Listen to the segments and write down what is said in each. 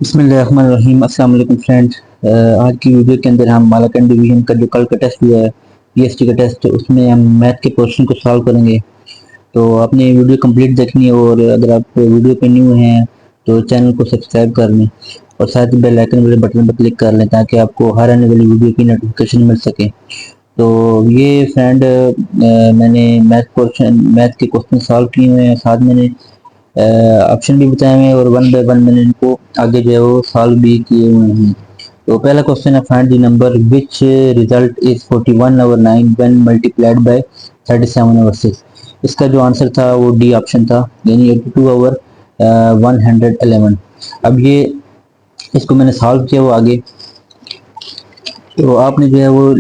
बिस्मिल्लाहिर्रहमानिर्रहीम। अस्सलाम वालेकुम फ्रेंड। आज की वीडियो के अंदर हम मालाकन डिवीजन का जो कल का टेस्ट हुआ है, पीएसटी का टेस्ट, उसमें हम मैथ के क्वेश्चन को सॉल्व करेंगे। तो आपने वीडियो कंप्लीट देखनी है, और अगर आप वीडियो पे न्यू हैं तो चैनल को सब्सक्राइब कर लें और साथ ही बेल आइकन वाले बटन पर क्लिक कर लें ताकि आपको हर आने वाली वीडियो की नोटिफिकेशन मिल सके। तो ये फ्रेंड, मैंने मैथ के क्वेश्चन सॉल्व किए हुए हैं, साथ मैंने ऑप्शन भी बताए हुए हैं, और वन बाय वन मैंने इनको आगे जो है वो सॉल्व भी किए हुए हैं। तो पहला क्वेश्चन है, find the number which result is 41/9 when multiplied by 37/6। इसका जो आंसर था वो डी ऑप्शन था, यानी 82/111। अब ये इसको मैंने सॉल्व किया वो आगे। तो आपने जो है वो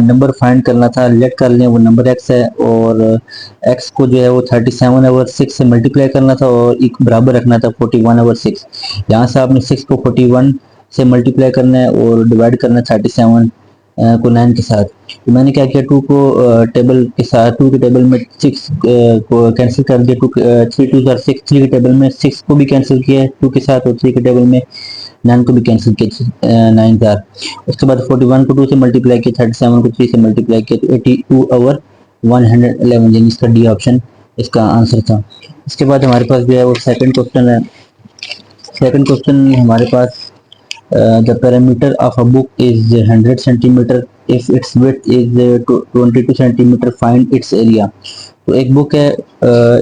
नंबर फाइंड करना था, लेट कर लें वो नंबर एक्स है, और एक्स को जो है वो 37/6 से मल्टीप्लाई करना था और एक बराबर रखना था 41/6। यहाँ से आपने 6 को 41 से मल्टीप्लाई करना है और डिवाइड करना है 37 को 9 के साथ। तो मैंने क्या किया, 2 को टेबल के साथ, 2 के टेबल में 6 को कैंसिल कर दिया। 3 2 6, 3 के टेबल में 6 को भी कैंसिल किया है 2 के साथ, और 3 के टेबल में 9 को भी कैंसिल किया, 9 था। उसके बाद 41 को 2 से मल्टीप्लाई किया, 37 को 3 से मल्टीप्लाई किया, तो 82/111, यानी इसका डी ऑप्शन इसका आंसर था। इसके बाद हमारे पास जो है वो सेकंड क्वेश्चन है। सेकंड क्वेश्चन हमारे पास, the perimeter of a book is 100 centimeter if its width is 22 centimeter, find its area। तो एक बुक है,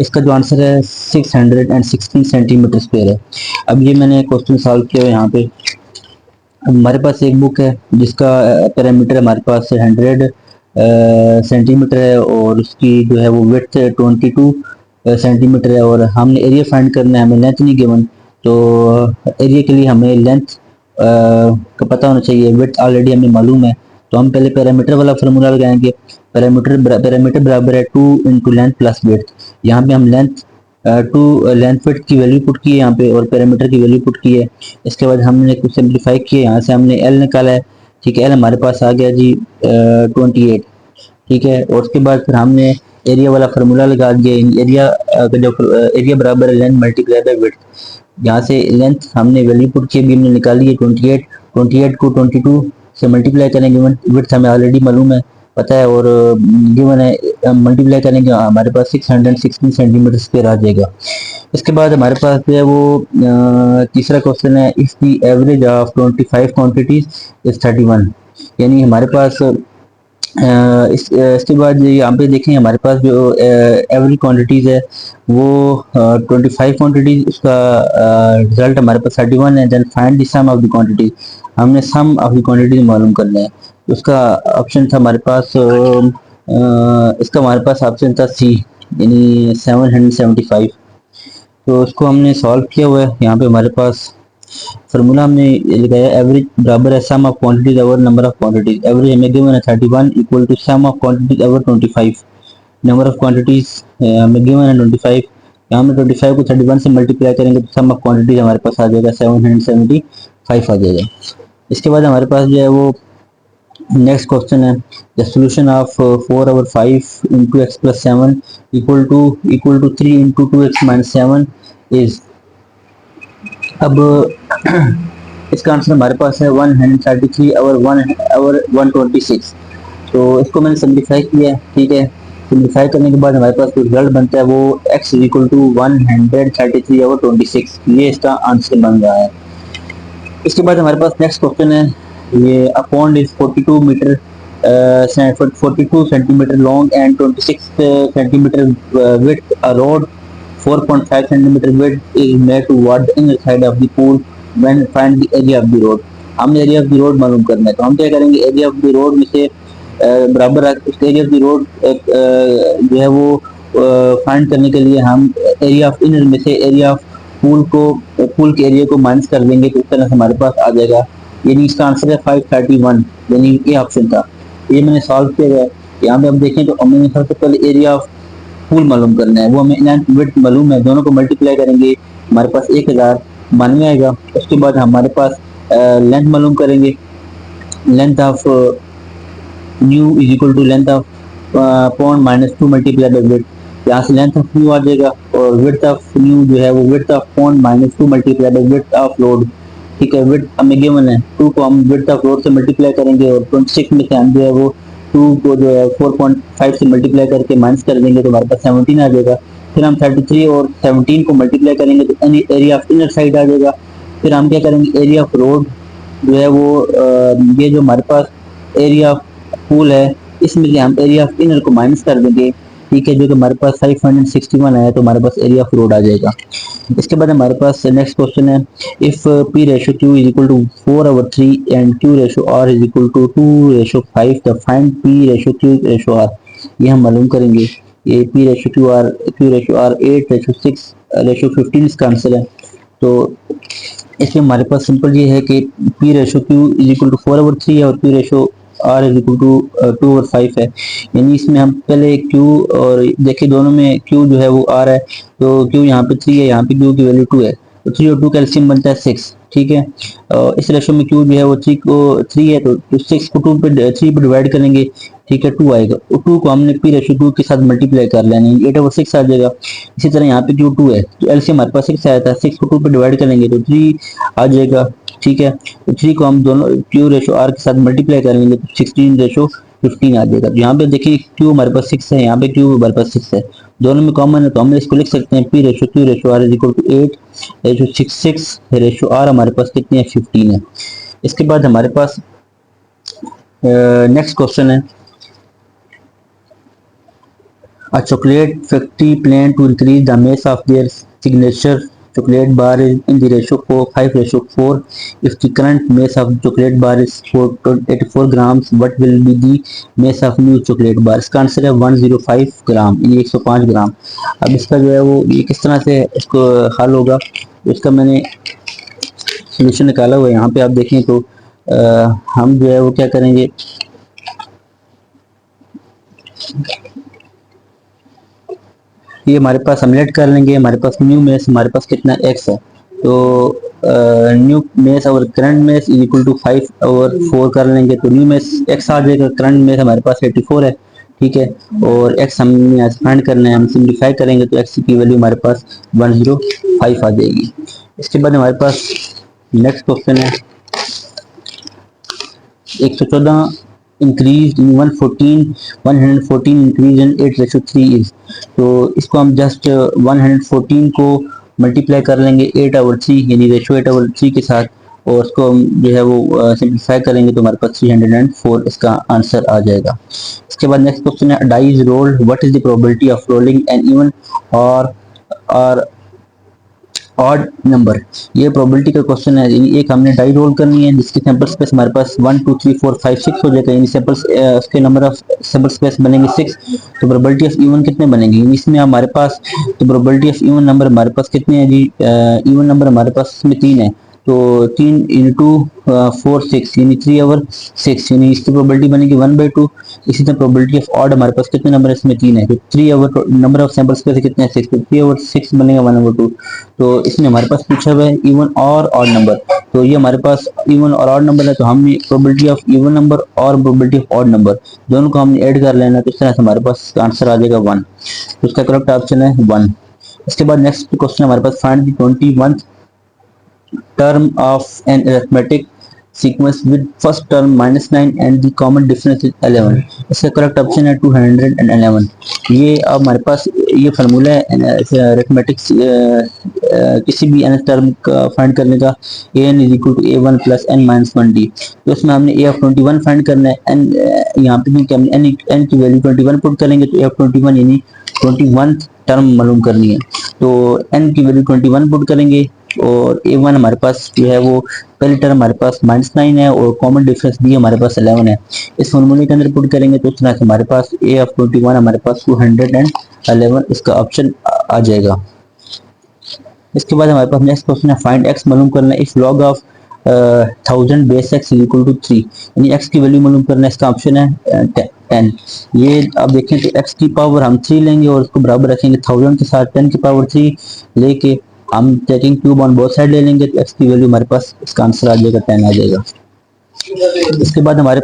इसका जो आंसर है 616 सेंटीमीटर स्क्वायर है। अब ये मैंने क्वेश्चन सॉल्व किया है यहाँ पे। हमारे पास एक बुक है जिसका पैरामीटर हमारे पास 100 सेंटीमीटर है, और उसकी जो है वो विड्थ 22 सेंटीमीटर है, और हमने एरिया फाइंड करना है, हमें लेंथ नहीं गिवन। तो एरिया के लिए हमें लेंथ का पता होना चाहिए, विड्थ ऑलरेडी हमें मालूम है। तो हम पहले पैरामीटर वाला फार्मूला लगाएंगे। पैरामीटर बराबर है 2 इंटू लेंथ प्लस विड्थ। यहाँ पे हम टू लेंथ विड्थ की वैल्यू पुट की है यहाँ पे, और पैरामीटर की वैल्यू पुट की है। इसके बाद हमने कुछ सिंप्लीफाई किया, यहाँ से हमने एल निकाला है। ठीक है, एल हमारे पास आ गया जी 28। ठीक है, और उसके बाद फिर हमने एरिया वाला फार्मूला लगा दिया। एरिया का जो एरिया बराबर है लेंथ मल्टीप्लाई बाय विड्थ। यहाँ से लेंथ हमने वैल्यू पुट की, अभी हमने निकाली है 28। 28 को 22 से मल्टीप्लाई करेंगे, विड्थ हमें ऑलरेडी मालूम है, पता है, और गिवन है, मल्टीप्लाई करेंगे हमारे पास 616 सेंटीमीटर स्क्वायर आ जाएगा। इसके बाद हमारे पास जो है वो तीसरा क्वेश्चन है, if the average of 25 quantities is 31। यानी हमारे पास इसके बाद यहाँ पे देखें, हमारे पास जो एवरेज क्वांटिटीज है वो 25 क्वांटिटीज, उसका रिजल्ट हमारे पास 31 है। Then find the sum of the quantities, हमने सम ऑफ द क्वांटिटीज मालूम करना है। उसका ऑप्शन था हमारे पास, इसका हमारे पास ऑप्शन था सी, यानी 775। तो उसको हमने सॉल्व किया हुआ है। यहाँ पे हमारे पास फार्मूला हमने लगाया, एवरेज बराबर है sum of quantities over number of quantities. Average हमें गिवन है 31 equal to sum of quantities over 25। Number of quantities हमें गिवन है 25। यहाँ में 25 को 31 से मल्टीप्लाई करेंगे तो सम ऑफ क्वांटिटीज हमारे पास आ जाएगा 775 आ जाएगा। इसके बाद हमारे पास जो है वो नेक्स्ट क्वेश्चन है, the solution of 4/5 into x plus 7 equal to 3 into 2x minus 7 is. अब इसका आंसर हमारे पास है 133 और 126। तो इसको मैंने सिंप्लीफाई किया है। ठीक है, सिंप्लीफाई करने के बाद हमारे पास जो रिजल्ट बनता है वो x इक्वल टू 133 और 26, ये इसका आंसर बन रहा है। इसके बाद हमारे पास नेक्स्ट क्वेश्चन है, ये a pond is 42 metre 42 centimetre long and 26 centimetre width. A road 4.5 centimeter width is made toward the inner side of the pool when find the area of the road। हमने area of the road मालूम करना है, तो हम क्या करेंगे, area of the road में से बराबर एरिया ऑफ द रोड जो है वो फाइंड करने के लिए हम एरिया ऑफ इनर में से एरिया ऑफ पूल के एरिया को माइनस कर देंगे, तो इस तरह से हमारे पास आ जाएगा। यानी इसका आंसर है 531, यानी ये ऑप्शन था। ये मैंने सॉल्व किया है। यहाँ पे हम देखें तो हमने सबसे पहले एरिया ऑफ पूल मालूम करना है, वो हमें लेंथ विड्थ मालूम है, दोनों को मल्टीप्लाई करेंगे हमारे पास 1092 आएगा। उसके बाद हमारे पास लेंथ मालूम करेंगे, length of new is equal to length of pond minus 2 multiply by width. यहाँ से लेंथ ऑफ न्यू आ जाएगा, और विड्थ ऑफ न्यू जो है वो width of pond minus 2 multiply by width of road. ठीक है, विड्थ हमें गिवन है 2 को हम विड्थ ऑफ रोड से मल्टीप्लाई करेंगे और 26 में से हम जो है वो 2 को जो है 4.5 से मल्टीप्लाई करके माइनस कर देंगे तो हमारे पास 17 आ जाएगा। फिर हम 33 और 17 को मल्टीप्लाई करेंगे तो एरिया ऑफ इनर साइड आ जाएगा। फिर हम क्या करेंगे, एरिया ऑफ रोड जो है वो ये जो हमारे पास एरिया ऑफ पूल है इसमें से हम एरिया ऑफ इनर को माइनस कर देंगे, ठीक है, जो कि हमारे पास 561 आया तो हमारे पास एरिया ऑफ रोड आ जाएगा। इसके बाद हमारे पास नेक्स्ट क्वेश्चन है, if P ratio Q is equal to 4/3 and Q ratio R is equal to 2/5 the find P ratio Q ratio R. ये हम मालूम करेंगे। ये P ratio Q ratio R 8/6/15 इसका आंसर है। तो इसमें हमारे पास सिंपल ये है कि P ratio Q is equal to 4/3 है और P ratio R is equal to 2/5 है। यानी इसमें हम पहले क्यू और देखिए दोनों में क्यू जो है वो आर है, तो क्यू यहाँ पे 3 है, यहाँ पे क्यू की वैल्यू 2 है, तो 3 और 2 का एलसीएम बनता है 6, ठीक है। इस रेशो में क्यू जो है वो 3 है, तो 6 को 3 पे डिवाइड करेंगे, ठीक है, 2 आएगा। और 2 को हमने पी रेशो 2 के साथ मल्टीप्लाई कर लेना है, 8/6 आ जाएगा। इसी तरह यहाँ पे क्यू 2 है तो एलसीएम हमारे पास 6 आया था, 6 को 2 पे डिवाइड करेंगे तो 3 आ जाएगा, ठीक है। तो 3 को हम दोनों क्यू रेशो आर के साथ मल्टीप्लाई करेंगे तो 16/15 आ जाएगा। तो यहाँ पे देखिए क्यू हमारे पास 6 है, यहाँ पे क्यू हमारे पास 6 है, दोनों में कॉमन है तो हम इसको लिख सकते हैं P ratio Q ratio R is equal to 8/6 ratio R हमारे पास कितनी है 15 है। इसके बाद हमारे पास नेक्स्ट क्वेश्चन है, a chocolate factory plan to increase the mass of their signature chocolate bar is in the ratio 5/4. If the current mass of chocolate bar is 84 grams, what will be the mass of new chocolate bar? इसका answer है 105 ग्राम, यानी 105 ग्राम। अब इसका जो है वो ये किस तरह से इसको हल होगा, इसका मैंने सोल्यूशन निकाला हुआ है। यहाँ पे आप देखें तो हम जो है वो क्या करेंगे, ये हमारे पास हमलेट कर लेंगे। हमारे पास न्यू मेस हमारे पास कितना एक्स है, तो न्यू मेस और current mass is equal to 5/4 कर लेंगे तो न्यू मेस एक्स आ जाएगा। करंट मेस हमारे पास 84 है, ठीक है, और एक्स हमने फाइंड करना है, हम सिंप्लीफाई करेंगे तो एक्स की वैल्यू हमारे पास 105 आ जाएगी। इसके बाद हमारे पास नेक्स्ट क्वेश्चन है, 114 increase in 114 increase in 8/3 is. तो इसको हम जस्ट 114 को मल्टीप्लाई कर लेंगे 8/3 यानी रेशो 8/3 के साथ, और उसको हम जो है वो सिंप्लीफाई करेंगे तो हमारे पास 304 इसका आंसर आ जाएगा। इसके बाद नेक्स्ट क्वेश्चन है, die is rolled, what is the probability of rolling an even और ऑड नंबर। ये प्रोबेबिलिटी का क्वेश्चन है। एक हमने डाई रोल करनी है जिसकी सैंपल स्पेस हमारे पास 1 2 3 4 5 6 हो जाएगा, यानी सैंपल्स उसके नंबर ऑफ सैंपल स्पेस बनेंगे 6, तो प्रोबेबिलिटी ऑफ इवन कितने बनेंगे, इसमें हमारे पास तो प्रोबेबिलिटी ऑफ इवन नंबर हमारे पास कितने हैं जी, इवन नंबर हमारे पास इसमें 3 है, तो 3 इंटू 4 6 यानी 3/6 यानी इसकी प्रोबेबिलिटी बनेगी 1/2। इसी तरह प्रोबेबिलिटी ऑफ ऑड हमारे पास कितने नंबर है, इसमें 3 है, तो 3 नंबर ऑफ सैंपल स्पेस कितने हैं 6, तो 3/6 बनेगा 1/2। तो इसमें हमारे पास पूछा हुआ है इवन और ऑड नंबर, तो ये हमारे पास इवन और ऑड नंबर है, तो हमने प्रोबेबिलिटी ऑफ इवन नंबर और प्रोबेबिलिटी ऑफ ऑड नंबर दोनों को हमने ऐड कर लेना, तो इस तरह से हमारे पास आंसर आ जाएगा 1, तो इसका करेक्ट ऑप्शन है 1। इसके बाद नेक्स्ट क्वेश्चन हमारे पास, find the 21th term of an arithmetic sequence with first term -9 and the common difference is 11। इसका करेक्ट ऑप्शन है 211। ये अब हमारे पास ये फार्मूला है अरिथमेटिक किसी भी n टर्म का फाइंड करने का, an is equal to a1 plus n minus 1d। तो इसमें हमने a ऑफ 21 फाइंड करना है, n यहाँ पे क्योंकि हमने n की वैल्यू 21 पुट करेंगे तो a ऑफ 21 यानी 21th टर्म मालूम करनी है, तो n की वैल्यू 21 पुट करेंगे और a1 हमारे पास जो है वो पहली टर्म हमारे पास -9 है और कॉमन डिफरेंस भी हमारे पास 11 है। इस फॉर्मूले के अंदर पुट करेंगे तो उस तरह से हमारे पास a ऑफ 21 हमारे पास 211 इसका ऑप्शन आ जाएगा। इसके बाद हमारे पास नेक्स्ट क्वेश्चन है, फाइंड x मालूम करना है if log of 1000 base x is equal to 3, यानी x की वैल्यू मालूम करना है, इसका ऑप्शन है 10। ये आप देखें तो x की पावर हम 3 लेंगे और उसको बराबर रखेंगे 1000 के साथ 10 की पावर 3 लेके हम taking cube on both side ले लेंगे तो x की वैल्यू हमारे पास इसका आंसर आ जाएगा 10 आ जाएगा। इसके बाद हमारे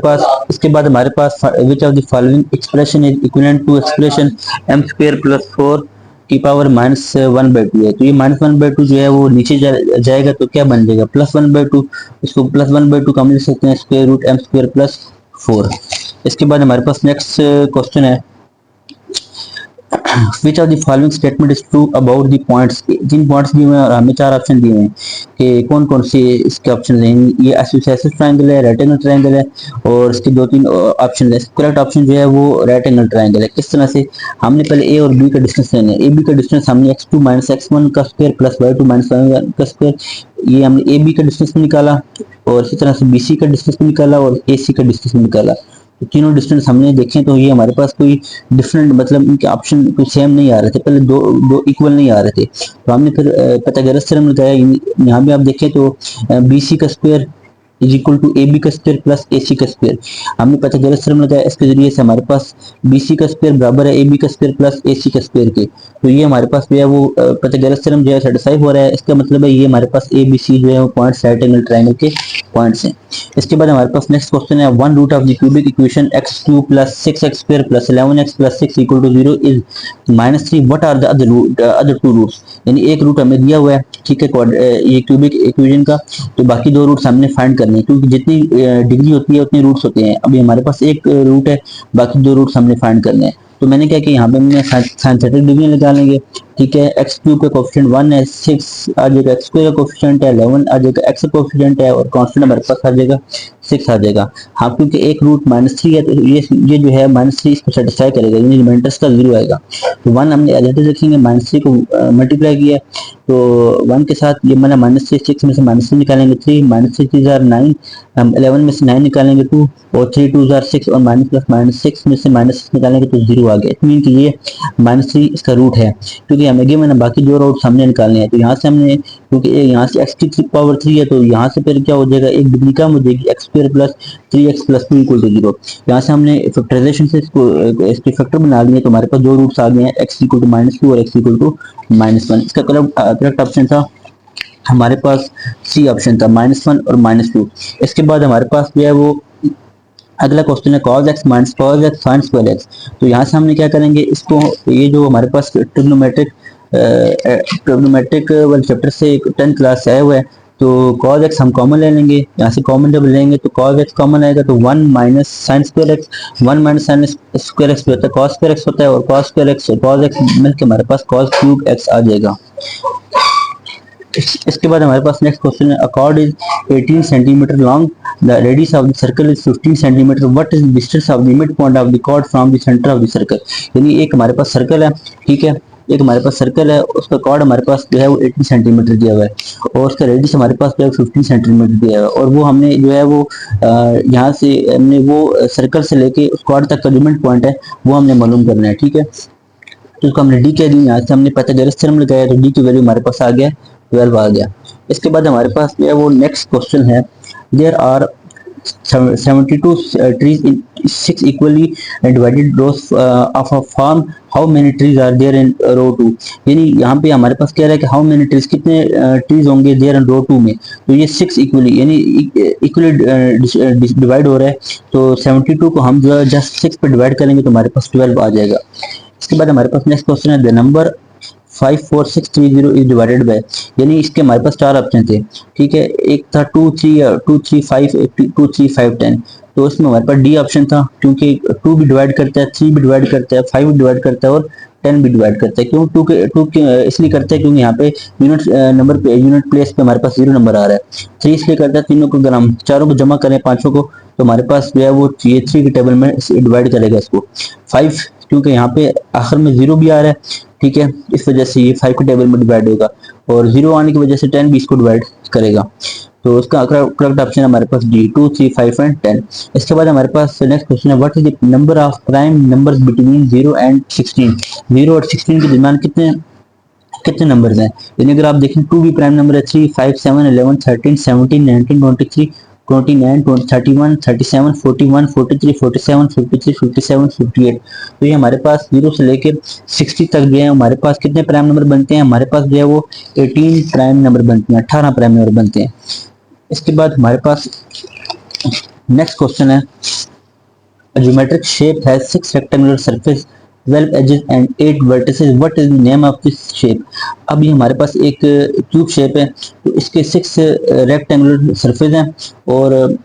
पास which of the following expression is equivalent to expression m² + 4 की पावर -1/2 है, तो ये -1/2 जो है वो नीचे जाएगा तो क्या बन जाएगा, +1/2। इसको +1/2 का हम लिख सकते हैं स्क्वायर रूट m² + 4। इसके बाद हमारे पास नेक्स्ट क्वेश्चन है, which of the following statement is true about the points. जिन पॉइंट्स दिए हुए हैं और हमें 4 ऑप्शन दिए हैं कि कौन कौन से इसके ऑप्शन हैं। ये आइसोसेलेस ट्रायंगल है, राइट एंगल ट्रायंगल है, और इसके 2-3 ऑप्शन है। करेक्ट ऑप्शन जो है वो राइट एंगल ट्रायंगल है। किस तरह से, हमने पहले ए और बी का डिस्टेंस लेना है। ए बी का डिस्टेंस हमने x2 - x1 का स्क्वायर प्लस y2 - y1 का स्क्वायर, ये हमने ए बी का डिस्टेंस निकाला, और इसी तरह से बी सी का डिस्टेंस निकाला और ए सी का डिस्टेंस निकाला। तो तीनों डिस्टेंस हमने देखे तो ये हमारे पास कोई डिफरेंट, मतलब इनके ऑप्शन कोई सेम नहीं आ रहे थे, पहले दो दो इक्वल नहीं आ रहे थे। तो हमने फिर पाइथागोरस थ्योरम लगाया। यहाँ भी आप देखें तो बी सी का square is equal to A B का स्क्वायर प्लस ए सी का स्क्वायर। हमने पाइथागोरस थ्योरम लगाया, इसके जरिए से हमारे पास बी सी का स्क्वायर बराबर है ए बी का स्क्वायर प्लस ए सी का स्क्वायर के। तो ये हमारे पास जो है वो पाइथागोरस थ्योरम जो है सेटिस्फाई हो रहा है। इसका मतलब है ये हमारे पास ए बी सी जो है वो पॉइंट्स राइट एंगल ट्रायंगल के पॉइंट्स हैं। इसके बाद हमारे पास नेक्स्ट क्वेश्चन है, one root of the cubic equation x³ + 6x² + 11x + 6 = 0 is -3, what are the other two roots. यानी एक रूट हमें दिया हुआ है, ठीक है, ये क्यूबिक इक्वेशन का, तो बाकी 2 रूट्स हमने फाइंड करने हैं, क्योंकि जितनी डिग्री होती है उतने रूट्स होते हैं। अभी हमारे पास एक रूट है, बाकी 2 रूट्स हमने फाइंड करने हैं। तो मैंने क्या कि यहाँ पे हमने साइंथेटिक डिग्री निकालेंगे, ठीक है। x³ का कोफिशिएंट 1 है, 6 आ जाएगा, x² का कोफिशिएंट है 11 आ जाएगा, x का कोफिशिएंट है और कांस्टेंट हमारे पास आ जाएगा 6 आ जाएगा। हाँ, क्योंकि एक रूट -3 है तो ये जो है -3 इसको सेटिस्फाई करेगा, यानी रिमाइंडर्स का 0 आएगा। तो 1 हमने एज इट इज रखेंगे, -3 को मल्टीप्लाई किया तो 1 के साथ ये मैंने -3, 6 में से -3 निकालेंगे 3, -3 3 9, 11 में से 9 निकालेंगे 2, और 3 2 6, और -6 में से -6 निकालेंगे तो 0 आ गया। इट मीन कि ये -3 इसका रूट है, क्योंकि हमें गिवन है बाकी 2 रूट सामने निकालने हैं। तो यहाँ से हमने, क्योंकि यहाँ से x की पावर 3 है, तो यहाँ से फिर क्या हो जाएगा, एक डिग्री कम हो जाएगी, x² + 3x + 2 = 0। यहाँ से हमने फैक्टराइजेशन से इसके फैक्टर बना लिए, तो हमारे पास 2 रूट्स आ गए हैं, x = -2 और x = -1। इसका करेक्ट ऑप्शन था हमारे पास सी ऑप्शन था, -1 और -2। इसके बाद हमारे पास जो है वो अगला क्वेश्चन है cos x - cos x sin square x। तो यहाँ से हमने क्या करेंगे, इसको, ये जो हमारे पास ट्रिग्नोमेट्रिक वाले चैप्टर से 10th क्लास से आया हुआ है, तो cos x हम कॉमन ले लेंगे। यहाँ से कॉमन जब लेंगे तो cos x कॉमन आएगा, तो 1 - sin square x, 1 - sin square x होता है cos स्क्वायर x होता है, और cos स्क्वायर x और cos x मिलकर हमारे पास cos³ x आ जाएगा। इसके बाद हमारे पास नेक्स्ट क्वेश्चन है, a chord is 18 centimetre long, the radius of the circle is 15 centimetre, what is the distance of the mid point of the chord from the centre of the circle. यानी एक हमारे पास circle है, ठीक है, एक हमारे पास circle है, उसका कॉर्ड हमारे पास जो है वो 18 सेंटीमीटर दिया हुआ है, और उसका रेडियस हमारे पास जो है 15 सेंटीमीटर दिया हुआ है, और वो हमने जो है वो यहाँ से हमने वो सर्कल से लेके उस कॉर्ड तक का जो मिड पॉइंट है वो हमने मालूम करना है, ठीक है। तो उसको हमने डी कह दी, यहाँ से हमने पाइथागोरस थ्योरम लगाया तो डी की वैल्यू हमारे पास आ गया 12 आ गया। इसके बाद हमारे पास जो है वो नेक्स्ट क्वेश्चन है, there are 72 trees in 6 equally divided rows of a farm, how many trees are there in row 2। यानी यहाँ पे हमारे पास कह रहा है कि how many trees, कितने trees होंगे there in row 2 में। तो ये 6 equally, यानी इक्वली डिवाइड हो रहा है, तो 72 को हम जो है जस्ट 6 पे डिवाइड करेंगे तो हमारे पास 12 आ जाएगा। इसके बाद हमारे पास नेक्स्ट क्वेश्चन है, the number 54630 is divided by, यानी इसके हमारे पास 4 ऑप्शन थे, ठीक है। एक था 2 3 2 3 5 2 3 5 10, तो इसमें हमारे पास डी ऑप्शन था, क्योंकि 2 भी डिवाइड करता है, 3 भी डिवाइड करता है, 5 भी डिवाइड करता है और 10 भी डिवाइड करता है। क्यों 2 के इसलिए करता है क्योंकि यहाँ पे यूनिट नंबर पे, यूनिट प्लेस पे हमारे पास 0 नंबर आ रहा है। 3 इसलिए करता है, तीनों को अगर हम चारों को जमा करें पांचों को, तो हमारे पास जो है वो ये 3 के टेबल में डिवाइड करेगा इसको। 5 क्योंकि यहाँ पे आखिर में 0 भी आ रहा है, ठीक है, इस वजह से ये 5 के टेबल में डिवाइड होगा, और 0 आने की वजह से 10 भी इसको डिवाइड करेगा। तो उसका करेक्ट ऑप्शन हमारे पास डी, 2 3 5 एंड 10। इसके बाद हमारे पास नेक्स्ट क्वेश्चन है, what is the number of prime numbers between 0 and 16। 0 और 16 के दरमियान कितने कितने नंबर्स हैं। यानी अगर आप देखें 2 भी प्राइम नंबर है, 3 5 7 11 13 17 19 23 29 31 37 41 43 47 53 57 58। तो ये हमारे पास 0 से लेके 60 तक जो है हमारे पास कितने प्राइम नंबर बनते हैं, हमारे पास जो है वो 18 प्राइम नंबर बनते हैं, 18 प्राइम नंबर बनते हैं। इसके बाद हमारे पास नेक्स्ट क्वेश्चन है, geometric shape has 6 rectangular surface 12 edges and 8 vertices. What is the name of this shape? अब ये हमारे पास एक क्यूब शेप है, तो इसके 6 रेक्टेंगुलर सरफेस हैं और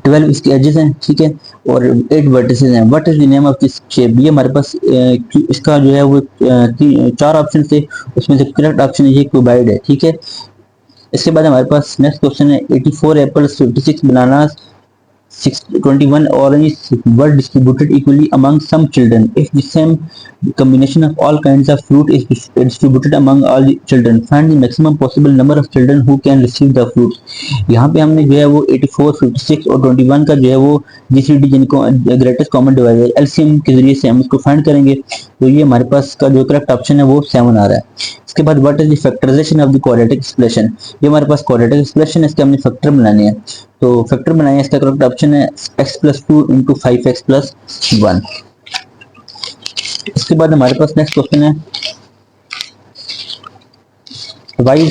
12 इसके एजेस हैं, ठीक है, और 8 वर्टिसेस हैं। What is the name of this shape? ये हमारे पास इसका जो है वो 4 ऑप्शन थे, उसमें से करेक्ट ऑप्शन ये क्यूबाइड है, ठीक है। इसके बाद हमारे पास नेक्स्ट क्वेश्चन है 84 apples, 56 bananas, 21 oranges were distributed equally among some children. If the same combination of all kinds of fruit is distributed among all the children, find the maximum possible number of children who can receive the fruits. यहाँ पे हमने जो है वो 84, 56 और 21 का जो है वो GCD जिनको ग्रेटेस्ट कॉमन डिवाइजर LCM के जरिए से हम इसको फाइंड करेंगे, तो ये हमारे पास का जो करेक्ट ऑप्शन है वो 7 आ रहा है। इसके बाद what is the factorisation of the quadratic expression? ये हमारे पास क्वाड्रेटिक एक्सप्रेशन है, इसके हमने फैक्टर बनाने हैं, तो फैक्टर बनाए, इसका करेक्ट ऑप्शन है x+2 इंटू 5x+1। इसके बाद हमारे पास नेक्स्ट क्वेश्चन है Y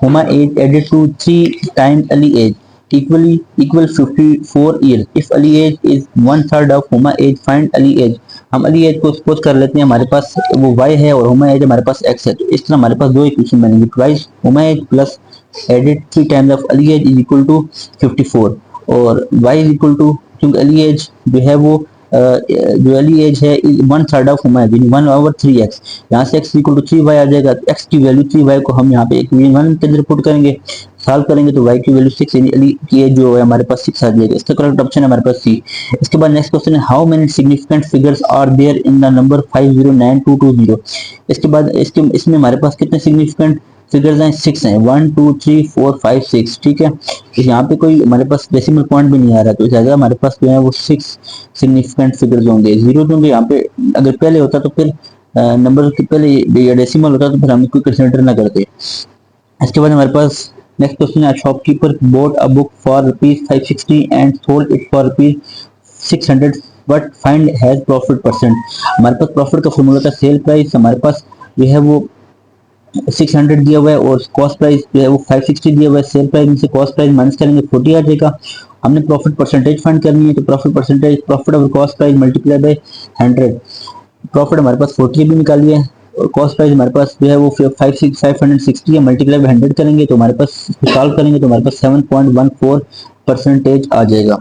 Homa age added to 3 times Ali age equal 54 years. If Ali age is 1/3 of Homa age, find Ali age. हम अली एज को सपोज कर लेते हैं, हमारे पास वो y है और होमा एज हमारे पास x है, तो इस तरह हमारे पास दो इक्वेशन बनेंगे, twice Homa age plus added 3 times of Ali age is equal to 54 और y इज इक्वल टू, क्योंकि अली एज जो है वो जो अली एज है 1/3 ऑफ होमा एज 1/3x, यहाँ से x इक्वल टू 3y आ जाएगा, तो x की वैल्यू 3y को हम यहाँ पे इक्वेशन 1 के अंदर पुट करेंगे, सॉल्व करेंगे तो y की वैल्यू 6 यानी अली की एज जो है हमारे पास 6 आ जाएगा। इसका करेक्ट ऑप्शन है हमारे पास सी। इसके बाद नेक्स्ट क्वेश्चन है how many significant figures are there in the number 509220। इसके बाद इसमें हमारे पास कितने सिग्निफिकेंट फिगर्स हैं? 6 हैं, 1 2 3 4 5 6, ठीक है। यहाँ पे कोई हमारे पास डेसिमल पॉइंट भी नहीं आ रहा, तो ज्यादा हमारे पास जो है वो 6 सिग्निफिकेंट फिगर्स होंगे। जीरो होंगे यहाँ पे, अगर पहले होता तो फिर नंबर के पहले डेसिमल होता तो फिर हम कोई कंसीडर ना करते। इसके बाद हमारे पास नेक्स्ट क्वेश्चन है shopkeeper bought a book for ₹560 and sold it for ₹600 but find has profit percent। हमारे पास प्रॉफिट का फॉर्मूला था सेल प्राइस, हमारे पास जो है वो 600 दिया हुआ है और कॉस्ट प्राइस जो है वो 560 दिया हुआ है। सेल प्राइस में से कॉस्ट प्राइस माइनस करेंगे 40 आ जाएगा। हमने प्रॉफिट परसेंटेज फाइंड करनी है, तो profit percentage profit over cost price multiply by 100। Profit हमारे पास 40 भी निकालिए और कॉस्ट प्राइस हमारे पास जो है वो 560 है, मल्टीप्लाई बाय 100 करेंगे तो हमारे पास सॉल्व करेंगे तो हमारे पास 7.14% आ जाएगा।